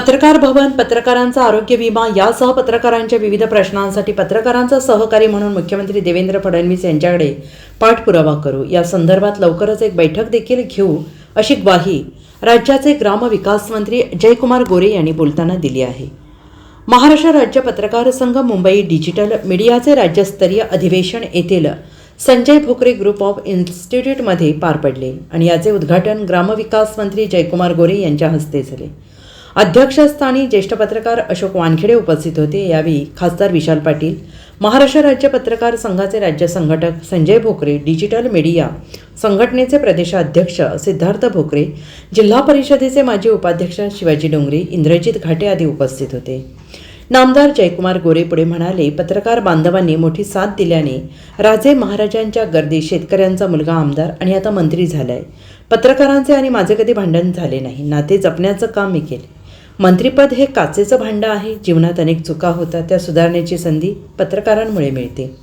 पत्रकार भवन, पत्रकारांचा आरोग्य विमा यासह पत्रकारांच्या विविध प्रश्नांसाठी पत्रकारांचा सहकारी म्हणून मुख्यमंत्री देवेंद्र फडणवीस यांच्याकडे पाठपुरावा करू, या संदर्भात लवकरच एक बैठक देखील घेऊ अशी ग्वाही राज्याचे ग्रामविकास मंत्री जयकुमार गोरे यांनी बोलताना दिली आहे। महाराष्ट्र राज्य पत्रकार संघ मुंबई डिजिटल मीडियाचे राज्यस्तरीय अधिवेशन येथील संजय भोकरे ग्रुप ऑफ इन्स्टिट्यूटमध्ये पार पडले आणि याचे उद्घाटन ग्रामविकास मंत्री जयकुमार गोरे यांच्या हस्ते झाले। अध्यक्षस्थानी ज्येष्ठ पत्रकार अशोक वानखेडे उपस्थित होते। यावेळी खासदार विशाल पाटील, महाराष्ट्र राज्य पत्रकार संघाचे राज्य संघटक संजय भोकरे, डिजिटल मीडिया संघटनेचे प्रदेशाध्यक्ष सिद्धार्थ भोकरे, जिल्हा परिषदेचे माजी उपाध्यक्ष शिवाजी डोंगरे, इंद्रजित घाटे आदी उपस्थित होते। नामदार जयकुमार गोरे पुढे म्हणाले, पत्रकार बांधवांनी मोठी साथ दिल्याने राजे महाराजांच्या गर्दीत शेतकऱ्यांचा मुलगा आमदार आणि आता मंत्री झालाय। पत्रकारांचे आणि माझे कधी भांडण झाले नाही, नाते जपण्याचं काम मी केले। मंत्रीपद हे काचेचं भांडं आहे। जीवनात अनेक चुका होतात, त्या सुधारण्याची संधी पत्रकारांमुळे मिळते।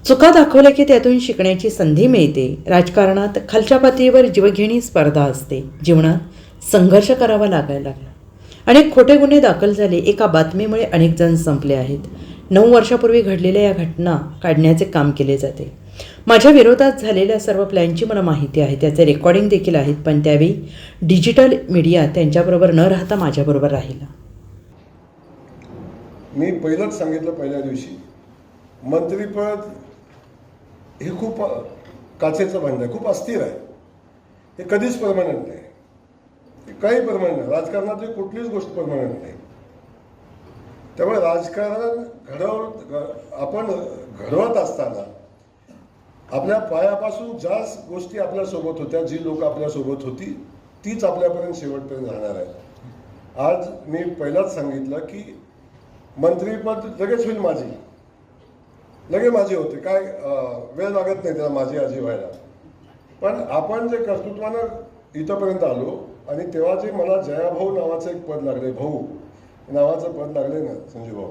चुका दाखवल्या की त्यातून शिकण्याची संधी मिळते। राजकारणात खालच्या पातळीवर जीवघेणी स्पर्धा असते। जीवनात संघर्ष करावा लागायला लागला। अनेक खोटे गुन्हे दाखल झाले। एका बातमीमुळे अनेक जण संपले आहेत। 9 वर्षापूर्वी घडलेल्या या घटना काढण्याचे काम केले जाते। माझ्या विरोधात झालेल्या सर्व प्लॅनची मला माहिती आहे, त्याचे रेकॉर्डिंग देखील आहेत, पण त्यावेळी डिजिटल मीडिया त्यांच्याबरोबर न राहता माझ्याबरोबर राहिला। मी पहिलंच सांगितलं पहिल्या दिवशी, मंत्रीपद हे खूप काचेचं भांडं आहे, खूप अस्थिर आहे। हे कधीच परमनंट नाही, काही परमनंट नाही। राजकारणातली कुठलीच गोष्ट परमनंट नाही। त्यामुळे राजकारण आपण घडवत असताना आपल्या पायापासून ज्या गोष्टी आपल्यासोबत होत्या, जी लोक आपल्यासोबत होती, तीच आपल्यापर्यंत शेवटपर्यंत राहणार आहे। आज मी पहिलाच सांगितलं की मंत्रीपद लगेच होईल, माझी होते, काय वेळ लागत नाही त्याला माझी आजी व्हायला। पण आपण जे कर्तृत्वानं इथंपर्यंत आलो आणि तेव्हा जे मला जयाभाऊ नावाचं एक पद लागले, भाऊ नावाचं पद लागले ना संजू भाऊ,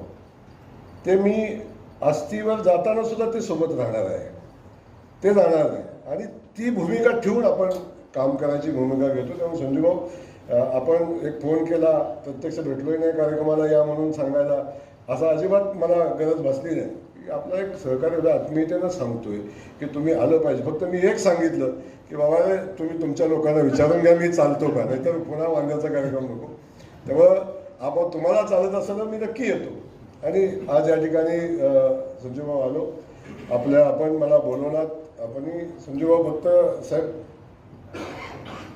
ते मी अस्थीवर जाताना सुद्धा ते सोबत राहणार आहे, ते जाणार नाही। आणि ती भूमिका ठेवून आपण काम करायची भूमिका घेतो। त्यामुळे संजू भाऊ, आपण एक फोन केला, प्रत्यक्ष भेटलोही नाही कार्यक्रमाला या म्हणून सांगायला, असं अजिबात मला गरज भासली नाही। आपला एक सहकार्य एवढ्या आत्मीयतेनं सांगतोय की तुम्ही आलं पाहिजे। फक्त मी एक सांगितलं की बाबा तुम्ही तुमच्या लोकांना विचारून घ्या मी चालतो का, नाहीतर पुन्हा वांद्याचा कार्यक्रम नको। त्यामुळं आपण तुम्हाला चालत असेल तर मी नक्की येतो। आणि आज या ठिकाणी संजू भाऊ आलो, आपण मला बोलवणार। आपण संजू भाऊ फक्त साहेब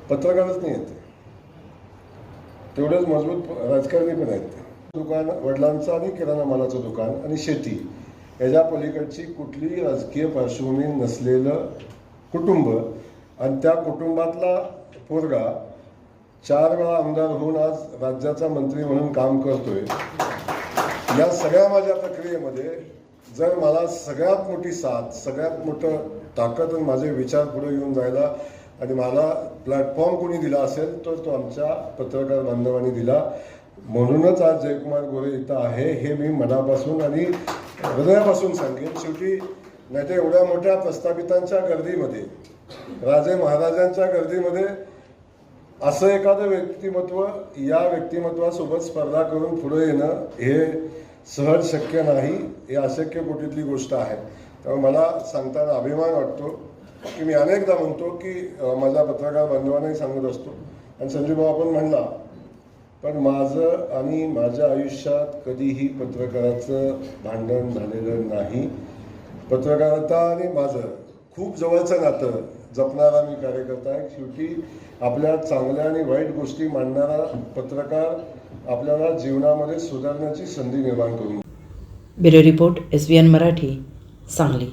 पत्रकारच नाही आहेत, तेवढंच मजबूत राजकारणी पण आहेत। दुकान वडिलांचं आणि किराणा मालाचं दुकान आणि शेती याच्या पलीकडची कुठलीही राजकीय पार्श्वभूमी नसलेलं कुटुंब, आणि त्या कुटुंबातला पोरगा 4 वेळा आमदार होऊन आज राज्याचा मंत्री म्हणून काम करतोय। या सगळ्या माझ्या प्रक्रियेमध्ये जर मला सगळ्यात मोठी साथ, सगळ्यात मोठं ताकद आणि माझे विचार पुढे घेऊन जायला आणि मला प्लॅटफॉर्म कोणी दिला असेल तर तो आमच्या पत्रकार बांधवांनी दिला। म्हणूनच आज जयकुमार गोरे इथं आहे, हे मी मनापासून आणि हृदयापासून सांगेन। शेवटी नाही तर एवढ्या मोठ्या प्रस्थापितांच्या गर्दीमध्ये, राजे महाराजांच्या गर्दीमध्ये असं एखादं व्यक्तिमत्व, या व्यक्तिमत्वासोबत स्पर्धा करून पुढे येणं हे सहज शक्य नाही, हे अशक्य कोटीतली गोष्ट आहे। त्यामुळे मला सांगताना अभिमान वाटतो की मी अनेकदा म्हणतो की माझ्या पत्रकार बांधवांनाही सांगत असतो, आणि संजू भाऊ आपण म्हणला, पण माझं आणि माझ्या आयुष्यात कधीही पत्रकाराचं भांडण झालेलं नाही। पत्रकारिता आणि माझं खूप जवळचं नातं जपणारा मी कार्यकर्ता आहे। शेवटी आपल्या चांगल्या आणि वाईट गोष्टी मांडणारा पत्रकार आपल्याला जीवनामध्ये सुधारण्याची संधी निर्माण करून। Bureau report, SVN Marathi, Sangli.